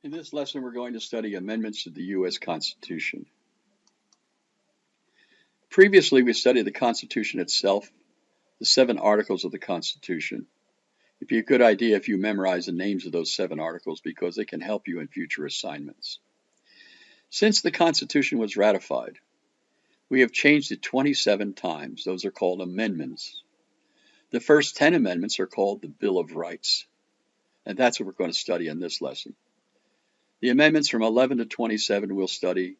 In this lesson, we're going to study amendments to the U.S. Constitution. Previously, we studied the Constitution itself, the 7 articles of the Constitution. It'd be a good idea if you memorize the names of those 7 articles because they can help you in future assignments. Since the Constitution was ratified, we have changed it 27 times. Those are called amendments. The first 10 amendments are called the Bill of Rights, and that's what we're going to study in this lesson. The amendments from 11 to 27 we'll study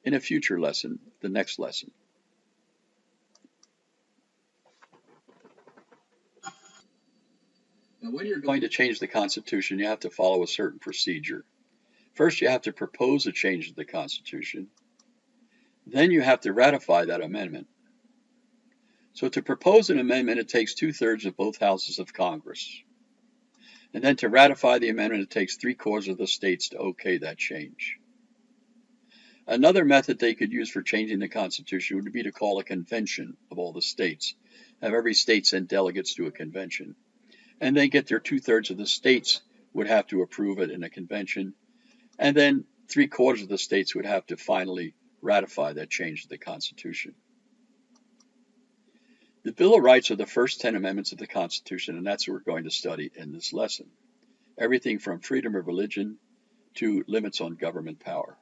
in a future lesson, the next lesson. Now, when you're going to change the Constitution, you have to follow a certain procedure. First, you have to propose a change to the Constitution. Then you have to ratify that amendment. So to propose an amendment, it takes 2/3 of both houses of Congress. And then to ratify the amendment, it takes 3/4 of the states to okay that change. Another method they could use for changing the Constitution would be to call a convention of all the states. Have every state send delegates to a convention. And they get their 2/3 of the states would have to approve it in a convention. And then 3/4 of the states would have to finally ratify that change to the Constitution. The Bill of Rights are the first 10 amendments of the Constitution, and that's what we're going to study in this lesson. Everything from freedom of religion to limits on government power.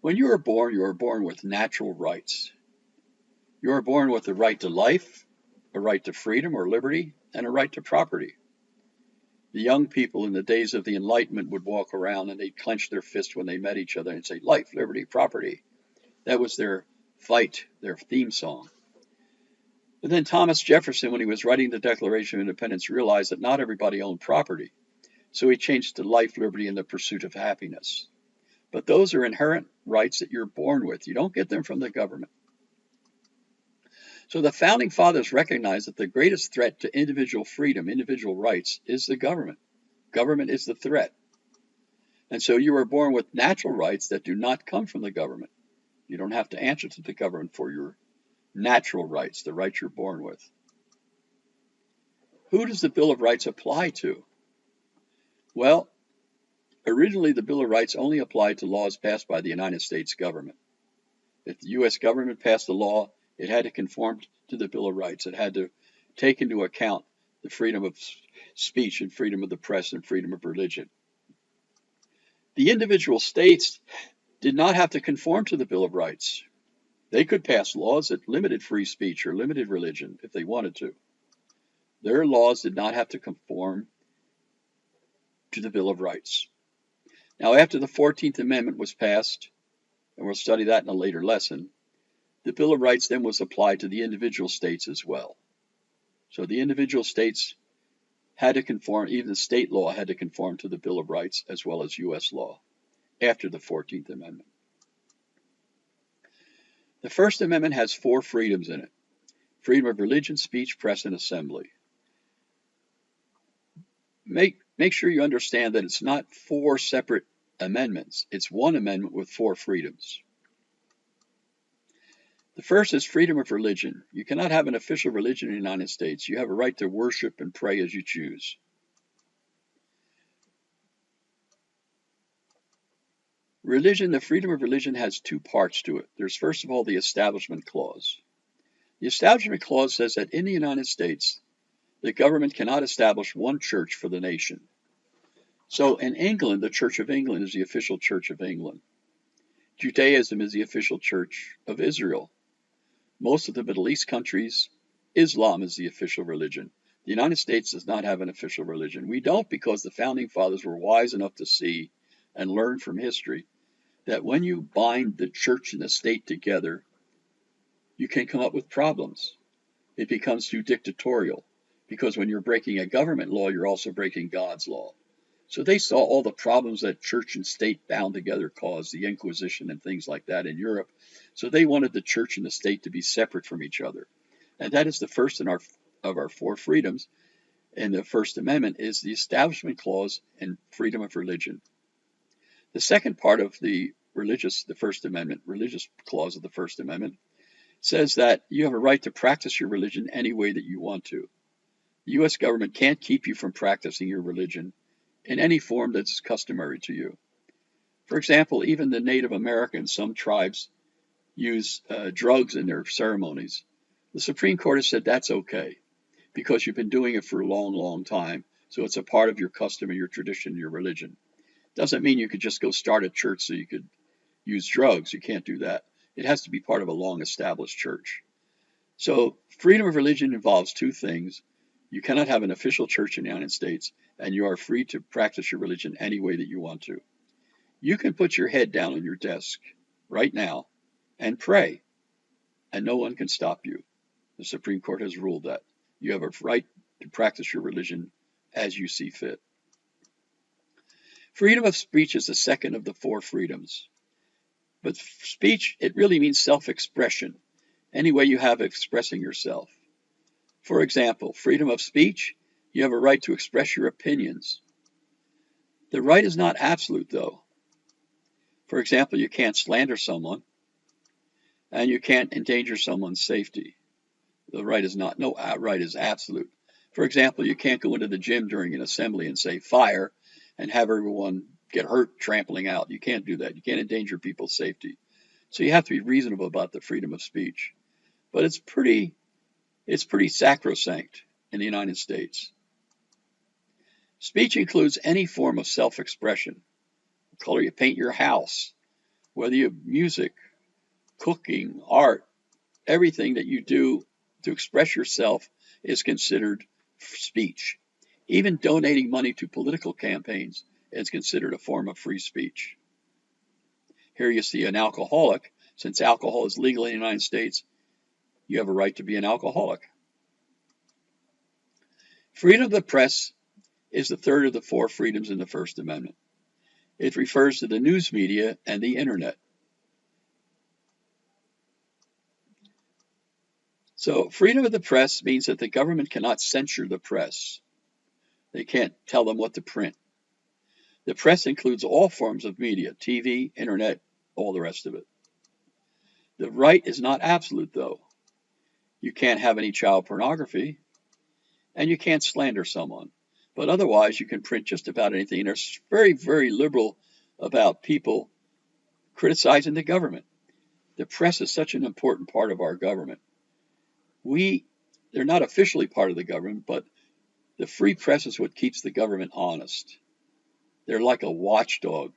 When you are born with natural rights. You are born with a right to life, a right to freedom or liberty, and a right to property. The young people in the days of the Enlightenment would walk around and they'd clench their fists when they met each other and say, life, liberty, property. That was their fight, their theme song. But then Thomas Jefferson, when he was writing the Declaration of Independence, realized that not everybody owned property. So he changed to life, liberty, and the pursuit of happiness. But those are inherent rights that you're born with. You don't get them from the government. So the Founding Fathers recognized that the greatest threat to individual freedom, individual rights, is the government. Government is the threat. And so you are born with natural rights that do not come from the government. You don't have to answer to the government for your natural rights, the rights you're born with. Who does the Bill of Rights apply to? Well, originally the Bill of Rights only applied to laws passed by the United States government. If the U.S. government passed a law, it had to conform to the Bill of Rights. It had to take into account the freedom of speech and freedom of the press and freedom of religion. The individual states did not have to conform to the Bill of Rights. They could pass laws that limited free speech or limited religion if they wanted to. Their laws did not have to conform to the Bill of Rights. Now, after the 14th Amendment was passed, and we'll study that in a later lesson, the Bill of Rights then was applied to the individual states as well. So the individual states had to conform, even the state law had to conform to the Bill of Rights as well as U.S. law after the 14th Amendment. The First Amendment has 4 freedoms in it: freedom of religion, speech, press, and assembly. Make sure you understand that it's not 4 separate amendments. It's one amendment with 4 freedoms. The first is freedom of religion. You cannot have an official religion in the United States. You have a right to worship and pray as you choose. Religion, the freedom of religion has 2 parts to it. There's first of all the Establishment Clause. The Establishment Clause says that in the United States, the government cannot establish one church for the nation. So in England, the Church of England is the official church of England. Judaism is the official church of Israel. Most of the Middle East countries, Islam is the official religion. The United States does not have an official religion. We don't because the Founding Fathers were wise enough to see and learn from history that when you bind the church and the state together, you can come up with problems. It becomes too dictatorial because when you're breaking a government law, you're also breaking God's law. So they saw all the problems that church and state bound together caused, the Inquisition and things like that in Europe. So they wanted the church and the state to be separate from each other. And that is the first of our 4 freedoms. And the First Amendment is the Establishment Clause and freedom of religion. The second part of the First Amendment, religious clause of the First Amendment, says that you have a right to practice your religion any way that you want to. The U.S. government can't keep you from practicing your religion in any form that's customary to you. For example, even the Native Americans, some tribes use drugs in their ceremonies. The Supreme Court has said that's okay because you've been doing it for a long, long time. So it's a part of your custom and your tradition, your religion. Doesn't mean you could just go start a church so you could use drugs. You can't do that. It has to be part of a long established church. So freedom of religion involves two things. You cannot have an official church in the United States, and you are free to practice your religion any way that you want to. You can put your head down on your desk right now and pray, and no one can stop you. The Supreme Court has ruled that. You have a right to practice your religion as you see fit. Freedom of speech is the second of the four freedoms. But speech, it really means self-expression, any way you have of expressing yourself. For example, freedom of speech, you have a right to express your opinions. The right is not absolute, though. For example, you can't slander someone, and you can't endanger someone's safety. The right is not, no right is absolute. For example, you can't go into the gym during an assembly and say fire and have everyone get hurt trampling out. You can't do that. You can't endanger people's safety. So you have to be reasonable about the freedom of speech. But it's pretty sacrosanct in the United States. Speech includes any form of self-expression. The color you paint your house, whether you have music, cooking, art, everything that you do to express yourself is considered speech. Even donating money to political campaigns is considered a form of free speech. Here you see an alcoholic. Since alcohol is legal in the United States, you have a right to be an alcoholic. Freedom of the press is the third of the four freedoms in the First Amendment. It refers to the news media and the internet. So freedom of the press means that the government cannot censure the press. They can't tell them what to print. The press includes all forms of media, TV, internet, all the rest of it. The right is not absolute, though. You can't have any child pornography, and you can't slander someone. But otherwise, you can print just about anything. And they're very, very liberal about people criticizing the government. The press is such an important part of our government. They're not officially part of the government, but the free press is what keeps the government honest. They're like a watchdog.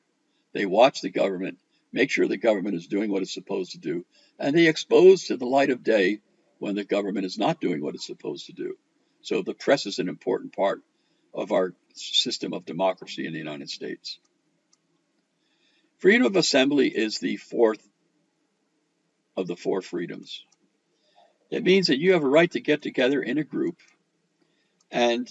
They watch the government, make sure the government is doing what it's supposed to do, and they expose to the light of day when the government is not doing what it's supposed to do. So the press is an important part of our system of democracy in the United States. Freedom of assembly is the fourth of the four freedoms. It means that you have a right to get together in a group and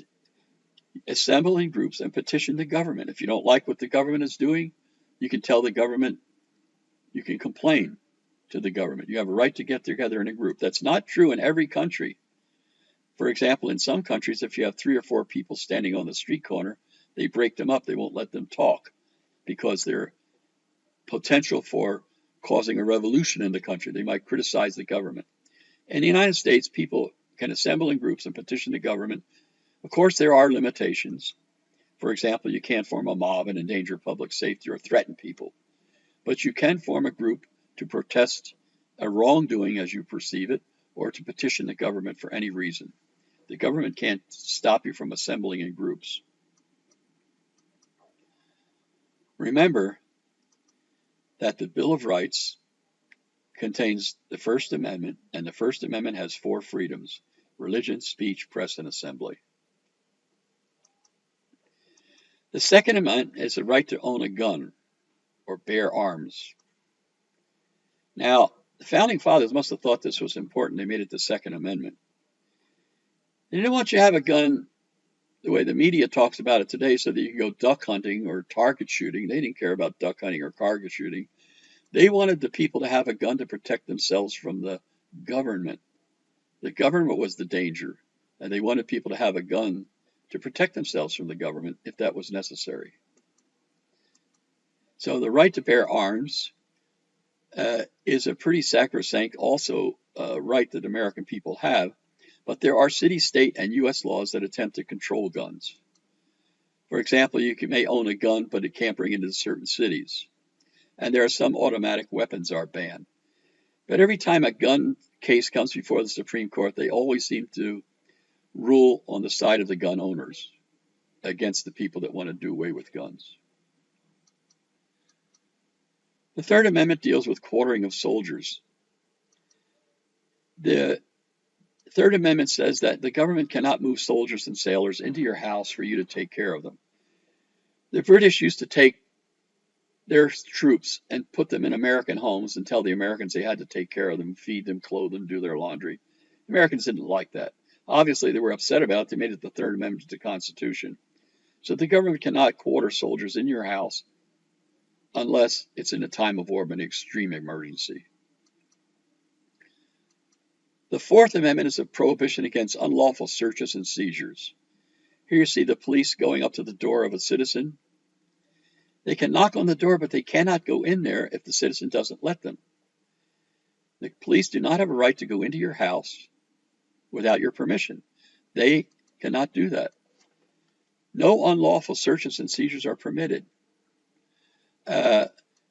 assemble in groups and petition the government. If you don't like what the government is doing, you can tell the government, you can complain to the government. You have a right to get together in a group. That's not true in every country. For example, in some countries, if you have 3 or 4 people standing on the street corner, they break them up. They won't let them talk because they're potential for causing a revolution in the country. They might criticize the government. In the United States, people can assemble in groups and petition the government. Of course, there are limitations. For example, you can't form a mob and endanger public safety or threaten people. But you can form a group to protest a wrongdoing as you perceive it, or to petition the government for any reason. The government can't stop you from assembling in groups. Remember that the Bill of Rights contains the First Amendment, and the First Amendment has 4 freedoms: religion, speech, press, and assembly. The Second Amendment is the right to own a gun or bear arms. Now, the Founding Fathers must have thought this was important. They made it the Second Amendment. They didn't want you to have a gun the way the media talks about it today so that you can go duck hunting or target shooting. They didn't care about duck hunting or target shooting. They wanted the people to have a gun to protect themselves from the government. The government was the danger, and they wanted people to have a gun to protect themselves from the government if that was necessary. So the right to bear arms is a pretty sacrosanct also right that American people have. But there are city, state, and U.S. laws that attempt to control guns. For example, may own a gun, but it can't bring it into certain cities. And there are some automatic weapons are banned. But every time a gun case comes before the Supreme Court, they always seem to rule on the side of the gun owners against the people that want to do away with guns. The Third Amendment deals with quartering of soldiers. The Third Amendment says that the government cannot move soldiers and sailors into your house for you to take care of them. The British used to take their troops and put them in American homes and tell the Americans they had to take care of them, feed them, clothe them, do their laundry. Americans didn't like that. Obviously, they were upset about it. They made it the Third Amendment to the Constitution. So the government cannot quarter soldiers in your house unless it's in a time of war, an extreme emergency. The Fourth Amendment is a prohibition against unlawful searches and seizures. Here you see the police going up to the door of a citizen. They can knock on the door, but they cannot go in there if the citizen doesn't let them. The police do not have a right to go into your house without your permission. They cannot do that. No unlawful searches and seizures are permitted. They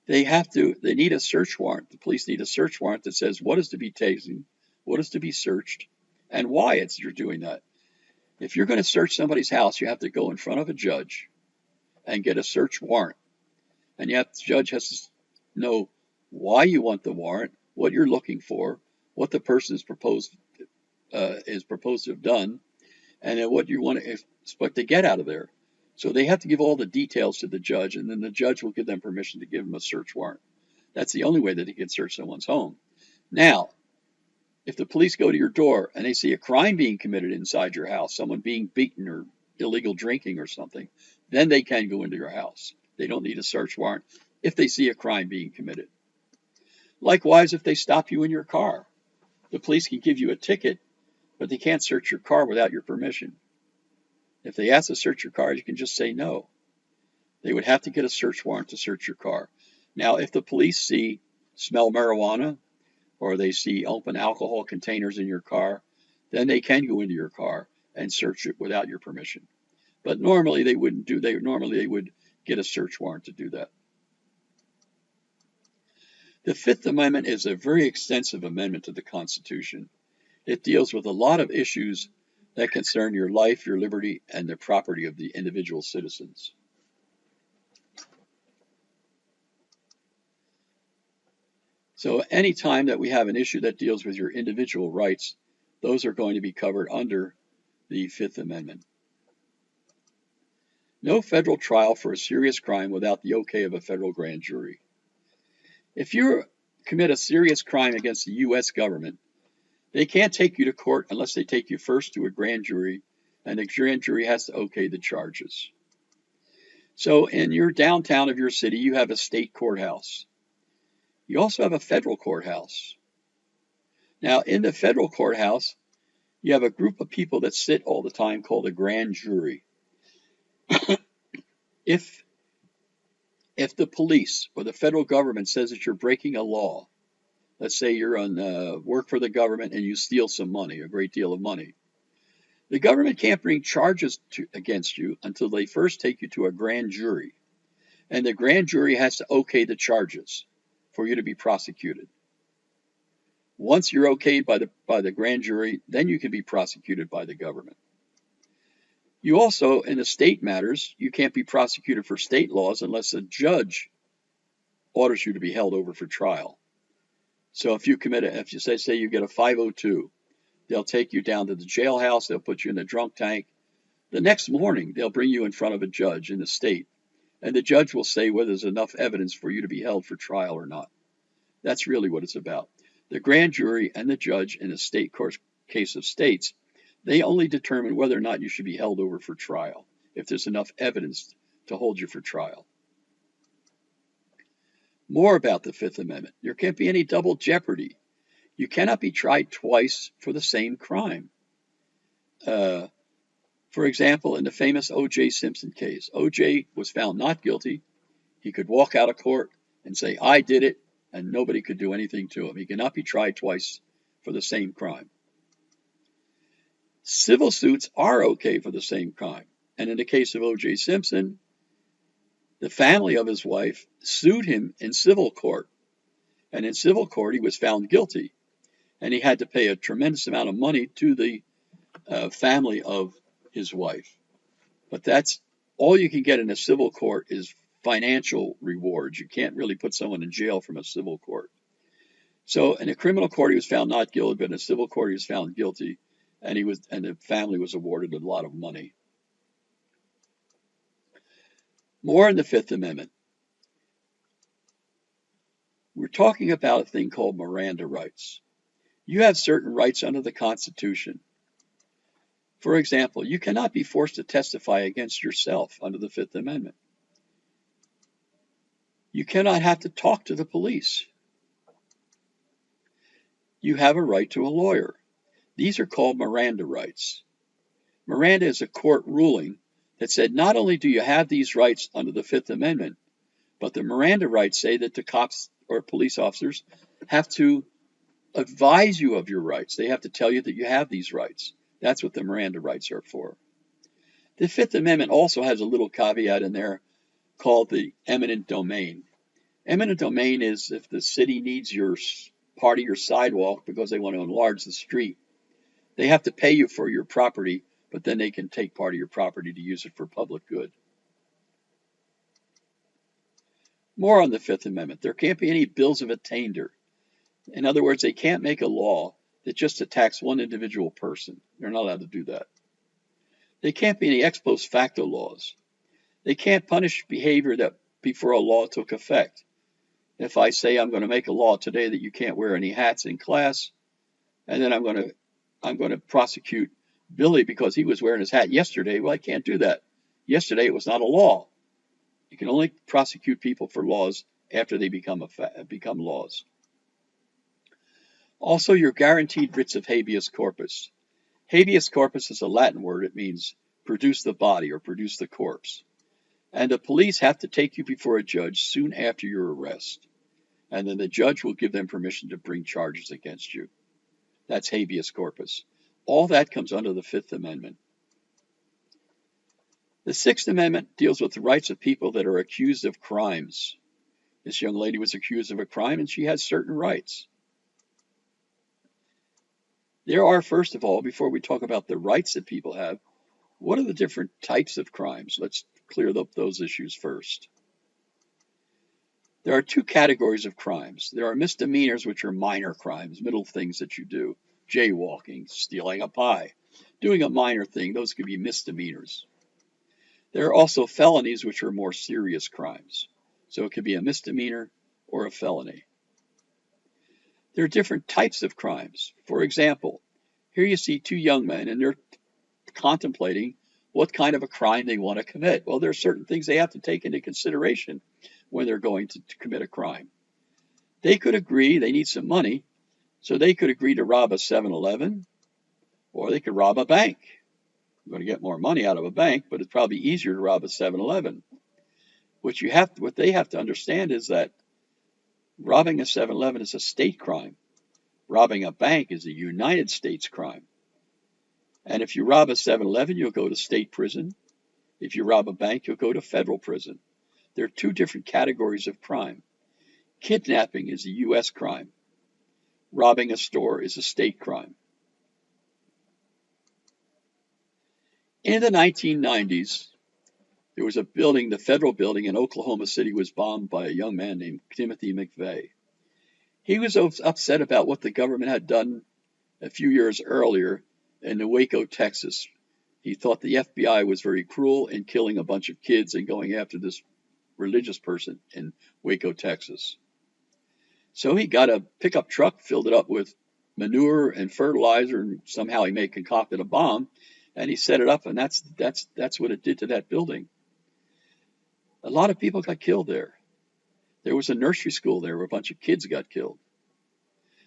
need a search warrant. The police need a search warrant that says what is to be taken, what is to be searched, and why you're doing that. If you're going to search somebody's house, you have to go in front of a judge and get a search warrant. And the judge has to know why you want the warrant, what you're looking for, what the person is proposed to have done, and then what you want to expect to get out of there. So they have to give all the details to the judge, and then the judge will give them permission to give them a search warrant. That's the only way that he can search someone's home. Now, if the police go to your door and they see a crime being committed inside your house, someone being beaten or illegal drinking or something, then they can go into your house. They don't need a search warrant if they see a crime being committed. Likewise, if they stop you in your car, the police can give you a ticket, but they can't search your car without your permission. If they ask to search your car, you can just say no. They would have to get a search warrant to search your car. Now, if the police smell marijuana, or they see open alcohol containers in your car, then they can go into your car and search it without your permission. But normally they wouldn't do that. Normally they would get a search warrant to do that. The Fifth Amendment is a very extensive amendment to the Constitution. It deals with a lot of issues that concern your life, your liberty, and the property of the individual citizens. So any time that we have an issue that deals with your individual rights, those are going to be covered under the Fifth Amendment. No federal trial for a serious crime without the okay of a federal grand jury. If you commit a serious crime against the U.S. government, they can't take you to court unless they take you first to a grand jury, and the grand jury has to okay the charges. So in your downtown of your city, you have a state courthouse. You also have a federal courthouse. Now, in the federal courthouse, you have a group of people that sit all the time called a grand jury. If the police or the federal government says that you're breaking a law, let's say you're on work for the government and you steal some money, a great deal of money, the government can't bring charges against you until they first take you to a grand jury. And the grand jury has to okay the charges for you to be prosecuted. Once you're okayed by the grand jury, then you can be prosecuted by the government. You also, in the state matters, you can't be prosecuted for state laws unless a judge orders you to be held over for trial. So if you say you get a 502, they'll take you down to the jailhouse, they'll put you in the drunk tank. The next morning, they'll bring you in front of a judge in the state, and the judge will say whether there's enough evidence for you to be held for trial or not. That's really what it's about. The grand jury and the judge in a state case of states, they only determine whether or not you should be held over for trial, if there's enough evidence to hold you for trial. More about the Fifth Amendment. There can't be any double jeopardy. You cannot be tried twice for the same crime. For example, in the famous O.J. Simpson case, O.J. was found not guilty. He could walk out of court and say, I did it, and nobody could do anything to him. He cannot be tried twice for the same crime. Civil suits are okay for the same crime. And in the case of O.J. Simpson, the family of his wife sued him in civil court. And in civil court, he was found guilty. And he had to pay a tremendous amount of money to the family of his wife. But that's all you can get in a civil court is financial rewards. You can't really put someone in jail from a civil court. So in a criminal court, he was found not guilty, but in a civil court, he was found guilty, and the family was awarded a lot of money. More in the Fifth Amendment. We're talking about a thing called Miranda rights. You have certain rights under the Constitution. For example, you cannot be forced to testify against yourself under the Fifth Amendment. You cannot have to talk to the police. You have a right to a lawyer. These are called Miranda rights. Miranda is a court ruling that said not only do you have these rights under the Fifth Amendment, but the Miranda rights say that the cops or police officers have to advise you of your rights. They have to tell you that you have these rights. That's what the Miranda rights are for. The Fifth Amendment also has a little caveat in there called the eminent domain. Eminent domain is if the city needs your part of your sidewalk because they want to enlarge the street. They have to pay you for your property, but then they can take part of your property to use it for public good. More on the Fifth Amendment. There can't be any bills of attainder. In other words, they can't make a law that just attacks one individual person. They're not allowed to do that. There can't be any ex post facto laws. They can't punish behavior that before a law took effect. If I say I'm going to make a law today that you can't wear any hats in class, and then I'm going to prosecute Billy because he was wearing his hat yesterday, well, I can't do that. Yesterday it was not a law. You can only prosecute people for laws after they become laws. Also, you're guaranteed writs of habeas corpus. Habeas corpus is a Latin word. It means produce the body or produce the corpse. And the police have to take you before a judge soon after your arrest. And then the judge will give them permission to bring charges against you. That's habeas corpus. All that comes under the Fifth Amendment. The Sixth Amendment deals with the rights of people that are accused of crimes. This young lady was accused of a crime and she has certain rights. There are, first of all, before we talk about the rights that people have, what are the different types of crimes? Let's clear up those issues first. There are two categories of crimes. There are misdemeanors, which are minor crimes, middle things that you do. Jaywalking, stealing a pie, doing a minor thing, those could be misdemeanors. There are also felonies, which are more serious crimes. So it could be a misdemeanor or a felony. There are different types of crimes. For example, here you see two young men and they're contemplating what kind of a crime they want to commit. Well, there are certain things they have to take into consideration when they're going to commit a crime. They could agree they need some money, so they could agree to rob a 7-Eleven, or they could rob a bank. You're going to get more money out of a bank, but it's probably easier to rob a 7-Eleven. What they have to understand is that robbing a 7-Eleven is a state crime. Robbing a bank is a United States crime. And if you rob a 7-Eleven, you'll go to state prison. If you rob a bank, you'll go to federal prison. There are two different categories of crime. Kidnapping is a U.S. crime. Robbing a store is a state crime. In the 1990s, there was a building, the federal building in Oklahoma City was bombed by a young man named Timothy McVeigh. He was upset about what the government had done a few years earlier in Waco, Texas. He thought the FBI was very cruel in killing a bunch of kids and going after this religious person in Waco, Texas. So he got a pickup truck, filled it up with manure and fertilizer, and somehow he concocted a bomb, and he set it up, and that's what it did to that building. A lot of people got killed there. There was a nursery school there where a bunch of kids got killed.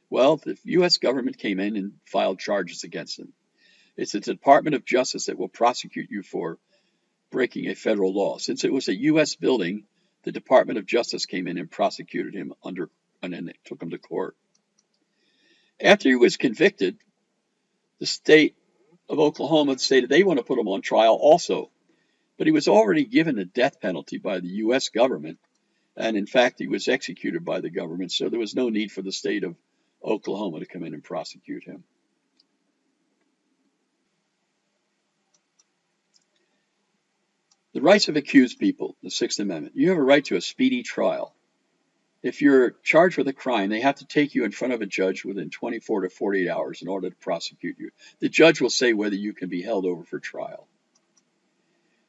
Well, the U.S. government came in and filed charges against them. It's the Department of Justice that will prosecute you for breaking a federal law. Since it was a U.S. building, the Department of Justice came in and prosecuted him and then they took him to court. After he was convicted, the state of Oklahoma stated they want to put him on trial also. But he was already given the death penalty by the U.S. government, and in fact, he was executed by the government, so there was no need for the state of Oklahoma to come in and prosecute him. The rights of accused people, the Sixth Amendment. You have a right to a speedy trial. If you're charged with a crime, they have to take you in front of a judge within 24 to 48 hours in order to prosecute you. The judge will say whether you can be held over for trial.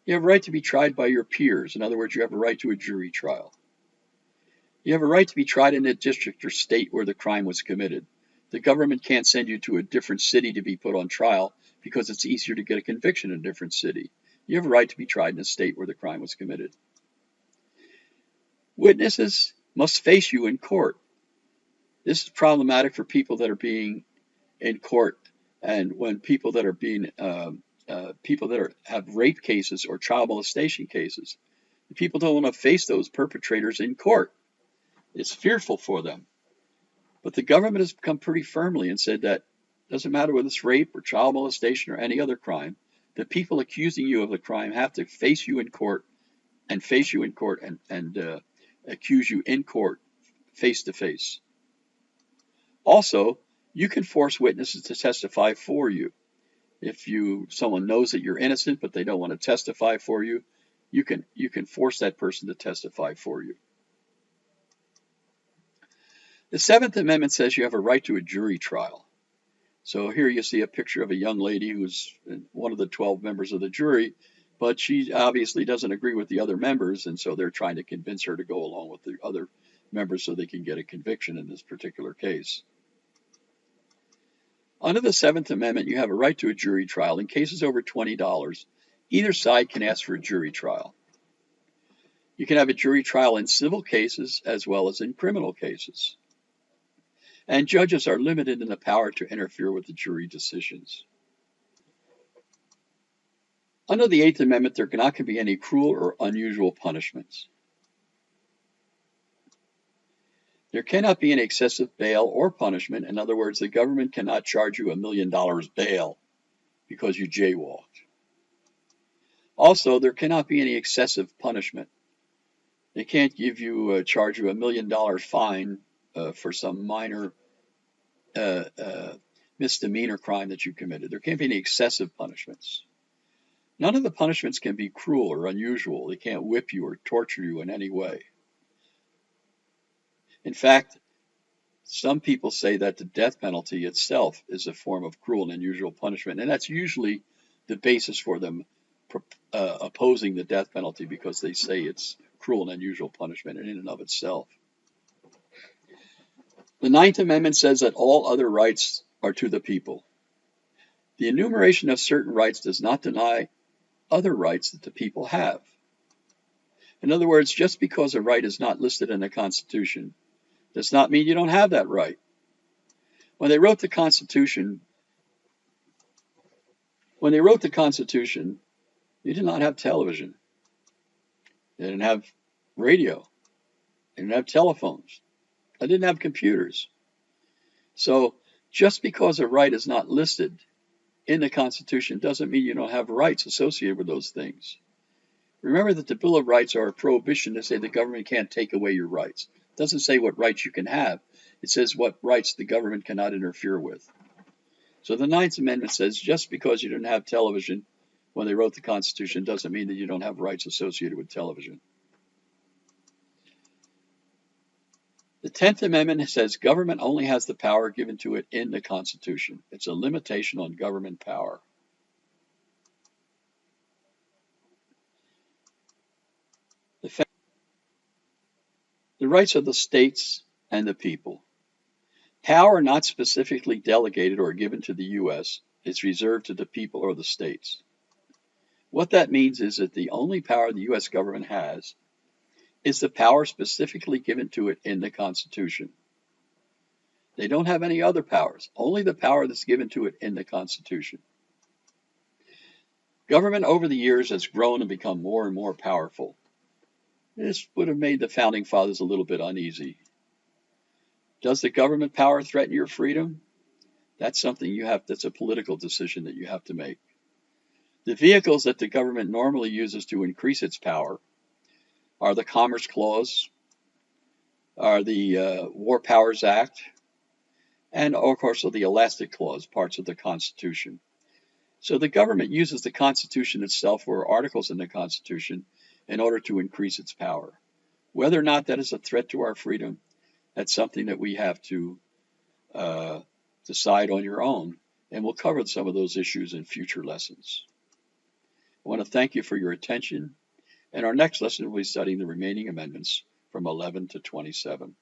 You have a right to be tried by your peers. In other words, you have a right to a jury trial. You have a right to be tried in a district or state where the crime was committed. The government can't send you to a different city to be put on trial because it's easier to get a conviction in a different city. You have a right to be tried in a state where the crime was committed. Witnesses must face you in court. This is problematic for people that are being in court, and when people that are being have rape cases or child molestation cases, the people don't want to face those perpetrators in court. It's fearful for them. But the government has come pretty firmly and said that it doesn't matter whether it's rape or child molestation or any other crime, the people accusing you of the crime have to face you in court and accuse you in court face to face. Also, you can force witnesses to testify for you. If someone knows that you're innocent but they don't want to testify for you, you can force that person to testify for you. The Seventh Amendment says you have a right to a jury trial. So here you see a picture of a young lady who's one of the 12 members of the jury, but she obviously doesn't agree with the other members, and so they're trying to convince her to go along with the other members so they can get a conviction in this particular case. Under the Seventh Amendment, you have a right to a jury trial. In cases over $20, either side can ask for a jury trial. You can have a jury trial in civil cases as well as in criminal cases. And judges are limited in the power to interfere with the jury decisions. Under the Eighth Amendment, there cannot be any cruel or unusual punishments. There cannot be any excessive bail or punishment. In other words, the government cannot charge you $1 million bail because you jaywalked. Also, there cannot be any excessive punishment. They can't charge you $1 million fine for some minor misdemeanor crime that you committed. There can't be any excessive punishments. None of the punishments can be cruel or unusual. They can't whip you or torture you in any way. In fact, some people say that the death penalty itself is a form of cruel and unusual punishment, and that's usually the basis for them opposing the death penalty, because they say it's cruel and unusual punishment in and of itself. The Ninth Amendment says that all other rights are to the people. The enumeration of certain rights does not deny other rights that the people have. In other words, just because a right is not listed in the Constitution does not mean you don't have that right. When they wrote the Constitution, you did not have television. They didn't have radio. They didn't have telephones. They didn't have computers. So just because a right is not listed in the Constitution doesn't mean you don't have rights associated with those things. Remember that the Bill of Rights are a prohibition to say the government can't take away your rights. It doesn't say what rights you can have. It says what rights the government cannot interfere with. So the Ninth Amendment says just because you didn't have television when they wrote the Constitution doesn't mean that you don't have rights associated with television. The 10th Amendment says government only has the power given to it in the Constitution. It's a limitation on government power. The rights of the states and the people. Power not specifically delegated or given to the U.S. is reserved to the people or the states. What that means is that the only power the U.S. government has is the power specifically given to it in the Constitution. They don't have any other powers, only the power that's given to it in the Constitution. Government over the years has grown and become more and more powerful. This would have made the Founding Fathers a little bit uneasy. Does the government power threaten your freedom? That's something that's a political decision that you have to make. The vehicles that the government normally uses to increase its power are the Commerce Clause, are the War Powers Act, and of course the Elastic Clause, parts of the Constitution. So the government uses the Constitution itself or articles in the Constitution in order to increase its power. Whether or not that is a threat to our freedom, that's something that we have to decide on your own, and we'll cover some of those issues in future lessons. I want to thank you for your attention, and our next lesson will be studying the remaining amendments from 11 to 27.